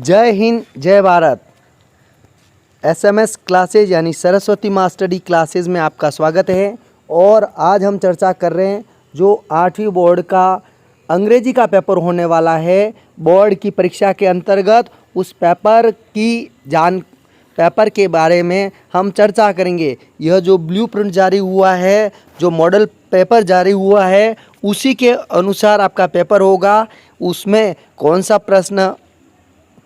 जय हिंद जय Bharat. SMS classes यानी सरस्वती मास्टरी क्लासेज में आपका स्वागत है। और आज हम चर्चा कर रहे हैं जो 8वीं बोर्ड का अंग्रेजी का पेपर होने वाला है बोर्ड की परीक्षा के अंतर्गत, उस पेपर के बारे में हम चर्चा करेंगे। यह जो ब्लूप्रिंट जारी हुआ है, जो मॉडल पेपर जारी हुआ है, उसी के अनुसार आपका पेपर होगा। उसमें कौन सा प्रश्न,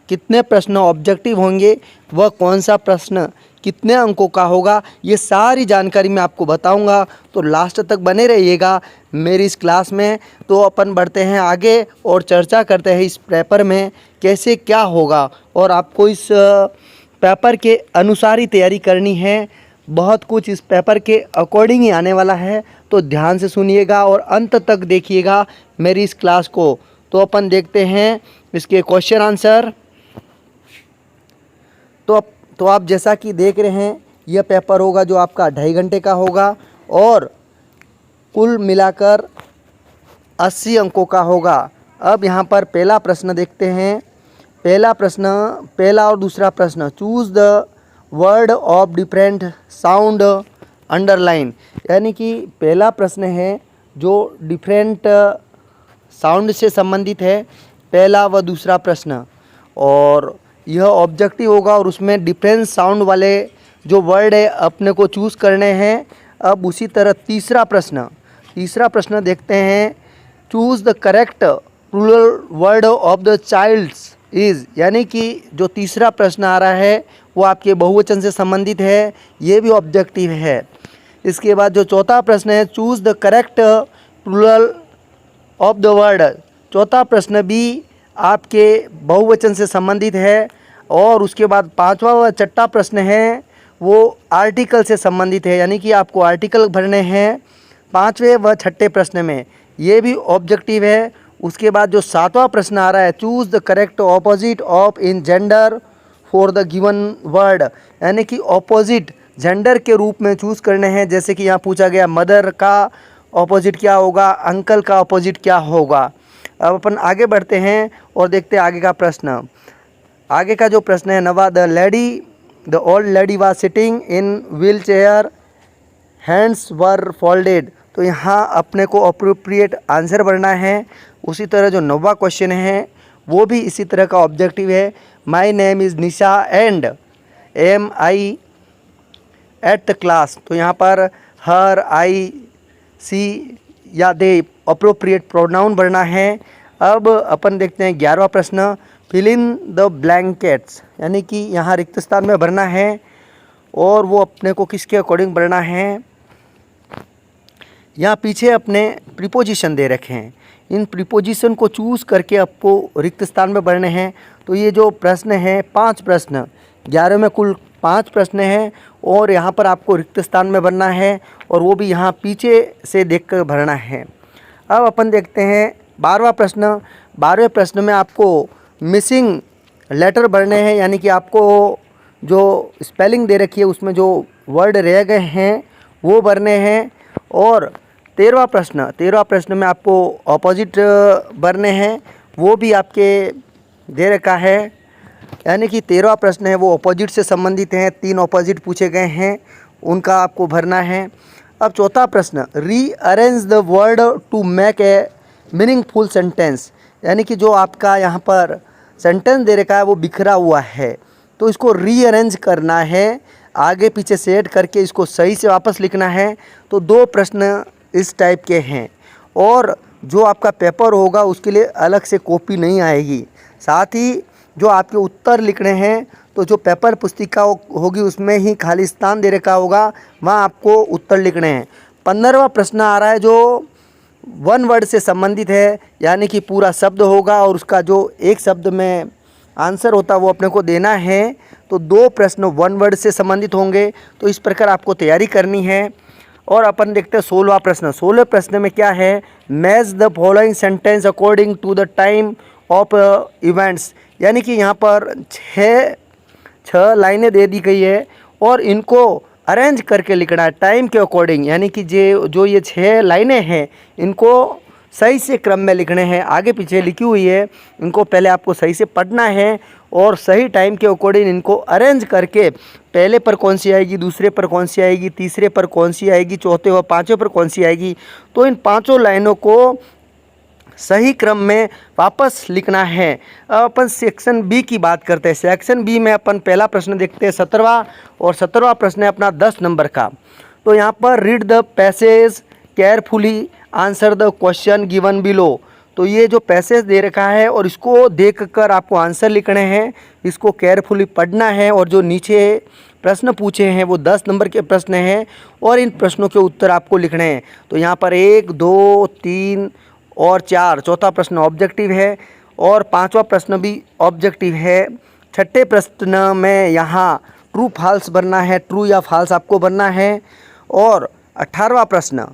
कितने प्रश्न ऑब्जेक्टिव होंगे, वह कौन सा प्रश्न कितने अंकों का होगा, ये सारी जानकारी मैं आपको बताऊंगा। तो लास्ट तक बने रहिएगा मेरी इस क्लास में। तो अपन बढ़ते हैं आगे और चर्चा करते हैं इस पेपर में कैसे क्या होगा। और आपको इस पेपर के अनुसार ही तैयारी करनी है। बहुत कुछ इस पेपर के अकॉर्डिंग ही आने वाला है, तो ध्यान से सुनिएगा और अंत तक देखिएगा मेरी इस क्लास को। तो अपन देखते हैं इसके क्वेश्चन आंसर। तो आप जैसा कि देख रहे हैं, यह पेपर होगा जो आपका 2.5 घंटे का होगा और कुल मिलाकर 80 अंकों का होगा। अब यहाँ पर पहला प्रश्न देखते हैं। पहला और दूसरा प्रश्न, choose the word of different sound underline. यानी कि पहला प्रश्न है जो डिफरेंट साउंड से संबंधित है, पहला व दूसरा प्रश्न। और यह ऑब्जेक्टिव होगा और उसमें डिफरेंट साउंड वाले जो वर्ड है अपने को चूज़ करने हैं। अब उसी तरह तीसरा प्रश्न देखते हैं। Choose the correct plural word of the childs is. यानी कि जो तीसरा प्रश्न आ रहा है वो आपके बहुवचन से संबंधित है, ये भी ऑब्जेक्टिव है। इसके बाद जो चौथा प्रश्न है, choose the correct plural of the word. चौथा प्रश्न भी आपके बहुवचन से संबंधित है। और उसके बाद पांचवा व छठा प्रश्न है वो आर्टिकल से संबंधित है, यानी कि आपको आर्टिकल भरने हैं पांचवें व छठे प्रश्न में, ये भी ऑब्जेक्टिव है। उसके बाद जो सातवां प्रश्न आ रहा है, choose the correct opposite of in gender for the given word. यानी कि ऑपोजिट जेंडर के रूप में चूज़ करने हैं। जैसे कि यहाँ पूछा गया मदर का ऑपोजिट क्या होगा, अंकल का ऑपोजिट क्या होगा। अब अपन आगे बढ़ते हैं और देखते हैं आगे का प्रश्न। आगे का जो प्रश्न है, नवा the old lady was sitting in wheel chair, hands were folded. तो यहाँ अपने को अप्रोप्रिएट आंसर भरना है। उसी तरह जो 9वां क्वेश्चन है वो भी इसी तरह का ऑब्जेक्टिव है। My name is Nisha and am I at the class. तो यहाँ पर हर, आई, सी या दे अप्रोप्रिएट प्रोनाउन भरना है। अब अपन देखते हैं 11वां प्रश्न, फिल इन द ब्लैंकेट्स। यानी कि यहाँ रिक्त स्थान में भरना है और वो अपने को किसके अकॉर्डिंग भरना है। यहाँ पीछे अपने प्रीपोजिशन दे रखे हैं, इन प्रीपोजिशन को चूज़ करके आपको रिक्त स्थान में भरने हैं। तो ये जो प्रश्न है 5 प्रश्न, 11 में कुल 5 प्रश्न हैं और यहाँ पर आपको रिक्त स्थान में भरना है और वो भी यहाँ पीछे से देखकर भरना है। अब अपन देखते हैं 12वां प्रश्न। 12वें प्रश्न में आपको मिसिंग लेटर भरने हैं, यानी कि आपको जो स्पेलिंग दे रखी है उसमें जो वर्ड रह गए हैं वो भरने हैं। और 13वां प्रश्न में आपको ऑपोजिट भरने हैं, वो भी आपके दे रखा है। यानी कि 13वां प्रश्न है वो ऑपोजिट से संबंधित हैं, 3 ऑपोजिट पूछे गए हैं, उनका आपको भरना है। अब चौथा प्रश्न, rearrange the word to make a meaningful sentence. यानी कि जो आपका यहाँ पर सेंटेंस दे रखा है वो बिखरा हुआ है, तो इसको रीअरेंज करना है, आगे पीछे सेट करके इसको सही से वापस लिखना है। तो 2 प्रश्न इस टाइप के हैं और जो आपका पेपर होगा उसके लिए अलग से कॉपी नहीं आएगी। साथ ही जो आपके उत्तर लिखने हैं, तो जो पेपर पुस्तिका होगी उसमें ही खाली स्थान दे रखा होगा, वहाँ आपको उत्तर लिखने हैं। 15वां प्रश्न आ रहा है जो 1 वर्ड से संबंधित है, यानी कि पूरा शब्द होगा और उसका जो एक शब्द में आंसर होता है वो अपने को देना है। तो 2 प्रश्न 1 वर्ड से संबंधित होंगे। तो इस प्रकार आपको तैयारी करनी है। और अपन देखते हैं 16वां प्रश्न। 16वें प्रश्न में क्या है, match the following sentence according to the time of events. यानी कि यहाँ पर 6 लाइनें दे दी गई है और इनको अरेंज करके लिखना है टाइम के अकॉर्डिंग। यानी कि जो ये 6 लाइनें हैं इनको सही से क्रम में लिखने हैं। आगे पीछे लिखी हुई है, इनको पहले आपको सही से पढ़ना है और सही टाइम के अकॉर्डिंग इनको अरेंज करके पहले पर कौन सी आएगी, दूसरे पर कौन सी आएगी, तीसरे पर कौन सी आएगी, चौथे व पाँचवें पर कौन सी आएगी, तो इन पाँचों लाइनों को सही क्रम में वापस लिखना है। अब अपन सेक्शन बी की बात करते हैं। सेक्शन बी में अपन पहला प्रश्न देखते हैं 17वां, और 17वां प्रश्न है अपना 10 नंबर का। तो यहाँ पर read the passage carefully, answer the question given below. तो ये जो पैसेज दे रखा है और इसको देखकर आपको आंसर लिखने हैं, इसको केयरफुली पढ़ना है, और जो नीचे प्रश्न पूछे हैं वो 10 नंबर के प्रश्न हैं और इन प्रश्नों के उत्तर आपको लिखने हैं। तो यहाँ पर 1, 2, 3 और 4, चौथा प्रश्न ऑब्जेक्टिव है और पांचवा प्रश्न भी ऑब्जेक्टिव है। छठे प्रश्न में यहाँ ट्रू फॉल्स भरना है, ट्रू या फॉल्स आपको भरना है। और 18वां प्रश्न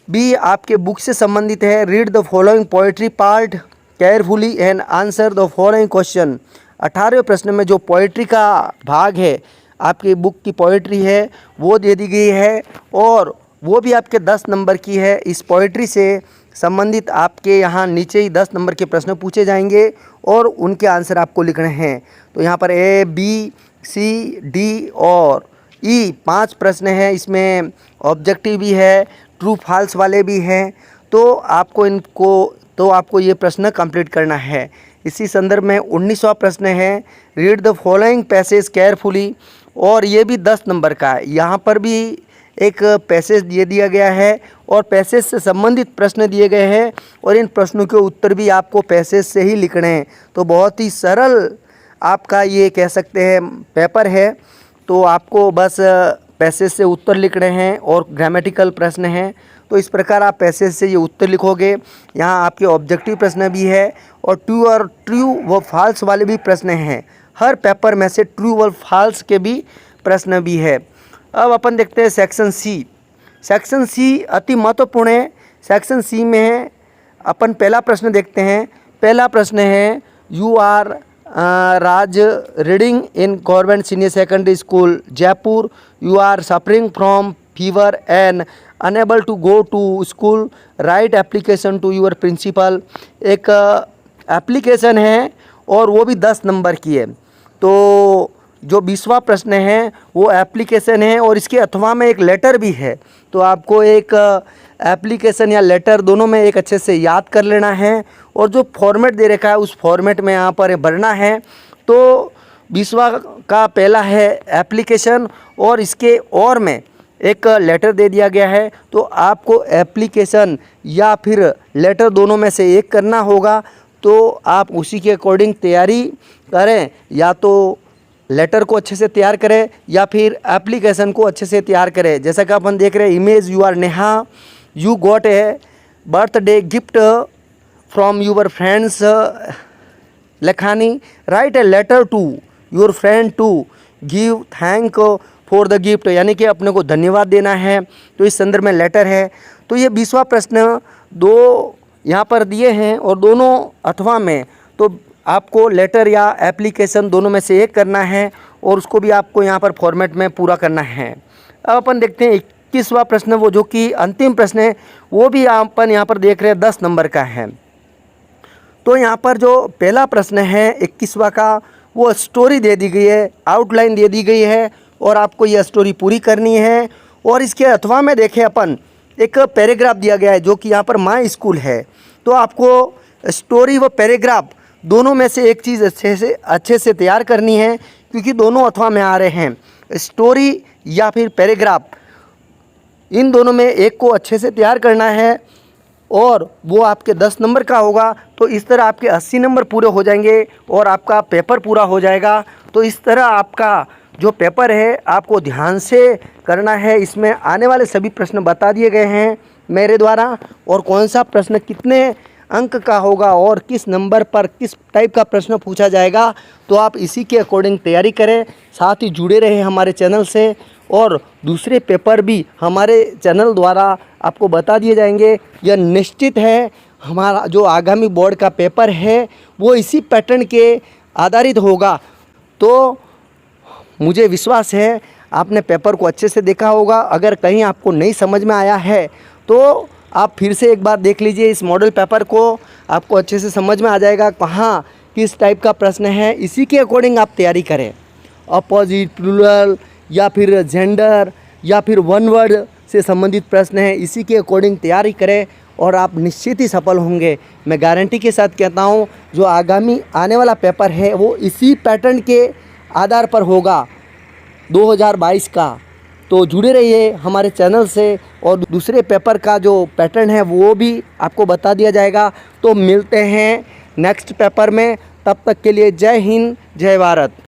भी आपके बुक से संबंधित है। Read the following poetry part carefully and answer the following question. 18वें प्रश्न में जो पोएट्री का भाग है, आपकी बुक की पोएट्री है वो दे दी गई है और वो भी आपके 10 नंबर की है। इस पोएट्री से संबंधित आपके यहाँ नीचे ही 10 नंबर के प्रश्न पूछे जाएंगे और उनके आंसर आपको लिखने हैं। तो यहाँ पर A, B, C, D और E 5 प्रश्न हैं। इसमें ऑब्जेक्टिव भी है, ट्रू फॉल्स वाले भी हैं। तो आपको ये प्रश्न कंप्लीट करना है। इसी संदर्भ में 19वां प्रश्न है read the following passage carefully, और ये भी 10 नंबर का है। यहाँ पर भी एक पैसेज दिया गया है और पैसेज से संबंधित प्रश्न दिए गए हैं और इन प्रश्नों के उत्तर भी आपको पैसेज से ही लिखने हैं। तो बहुत ही सरल आपका ये कह सकते हैं पेपर है। तो आपको बस पैसेज से उत्तर लिखने हैं और ग्रामेटिकल प्रश्न हैं। तो इस प्रकार आप पैसेज से ये उत्तर लिखोगे। यहाँ आपके ऑब्जेक्टिव प्रश्न भी है और ट्रू व फॉल्स वाले भी प्रश्न हैं। हर पेपर में से ट्रू व फॉल्स के भी प्रश्न भी है। अब अपन देखते हैं सेक्शन सी। सेक्शन सी अति महत्वपूर्ण है। सेक्शन सी में है अपन पहला प्रश्न देखते हैं। पहला प्रश्न है you are Raj reading in government senior secondary school Jaipur, you are suffering from fever and unable to go to school, write application to your principal. एक एप्लीकेशन है और वो भी 10 नंबर की है। तो जो 20वां प्रश्न है वो एप्लीकेशन है और इसके अथवा में एक लेटर भी है। तो आपको एक एप्लीकेशन या लेटर दोनों में एक अच्छे से याद कर लेना है और जो फॉर्मेट दे रखा है उस फॉर्मेट में यहाँ पर भरना है। तो 20वां का पहला है एप्लीकेशन और इसके और में एक लेटर दे दिया गया है। तो आपको एप्लीकेशन या फिर लेटर दोनों में से एक करना होगा। तो आप उसी के अकॉर्डिंग तैयारी करें, या तो लेटर को अच्छे से तैयार करें या फिर एप्लीकेशन को अच्छे से तैयार करें। जैसा कि अपन देख रहे हैं image, you are Neha, you got a birthday gift from your friends Lakhani, write a letter to your friend to give thank for the gift, यानी कि अपने को धन्यवाद देना है। तो इस संदर्भ में लेटर है। तो ये 20वां प्रश्न 2 यहाँ पर दिए हैं और दोनों अथवा में तो आपको लेटर या एप्लीकेशन दोनों में से एक करना है और उसको भी आपको यहाँ पर फॉर्मेट में पूरा करना है। अब अपन देखते हैं 21वां प्रश्न, वो जो कि अंतिम प्रश्न है, वो भी अपन यहाँ पर देख रहे हैं 10 नंबर का है। तो यहाँ पर जो पहला प्रश्न है 21वां का, वो स्टोरी दे दी गई है, आउटलाइन दे दी गई है और आपको ये स्टोरी पूरी करनी है। और इसके अथवा में देखें अपन एक पैराग्राफ दिया गया है जो कि यहाँ पर माय स्कूल है। तो आपको स्टोरी व पैराग्राफ दोनों में से एक चीज़ अच्छे से तैयार करनी है, क्योंकि दोनों अथवा में आ रहे हैं, स्टोरी या फिर पैराग्राफ, इन दोनों में एक को अच्छे से तैयार करना है और वो आपके 10 नंबर का होगा। तो इस तरह आपके 80 नंबर पूरे हो जाएंगे और आपका पेपर पूरा हो जाएगा। तो इस तरह आपका जो पेपर है आपको ध्यान से करना है। इसमें आने वाले सभी प्रश्न बता दिए गए हैं मेरे द्वारा, और कौन सा प्रश्न कितने अंक का होगा और किस नंबर पर किस टाइप का प्रश्न पूछा जाएगा। तो आप इसी के अकॉर्डिंग तैयारी करें, साथ ही जुड़े रहे हमारे चैनल से, और दूसरे पेपर भी हमारे चैनल द्वारा आपको बता दिए जाएंगे। यह निश्चित है हमारा जो आगामी बोर्ड का पेपर है वो इसी पैटर्न के आधारित होगा। तो मुझे विश्वास है आपने पेपर को अच्छे से देखा होगा। अगर कहीं आपको नहीं समझ में आया है तो आप फिर से एक बार देख लीजिए इस मॉडल पेपर को, आपको अच्छे से समझ में आ जाएगा कहाँ किस टाइप का प्रश्न है, इसी के अकॉर्डिंग आप तैयारी करें। अपोजिट, प्लूरल या फिर जेंडर या फिर वन वर्ड से संबंधित प्रश्न है, इसी के अकॉर्डिंग तैयारी करें और आप निश्चित ही सफल होंगे। मैं गारंटी के साथ कहता हूँ जो आगामी आने वाला पेपर है वो इसी पैटर्न के आधार पर होगा 2022 का। तो जुड़े रहिए हमारे चैनल से और दूसरे पेपर का जो पैटर्न है वो भी आपको बता दिया जाएगा। तो मिलते हैं नेक्स्ट पेपर में, तब तक के लिए जय हिंद, जय भारत।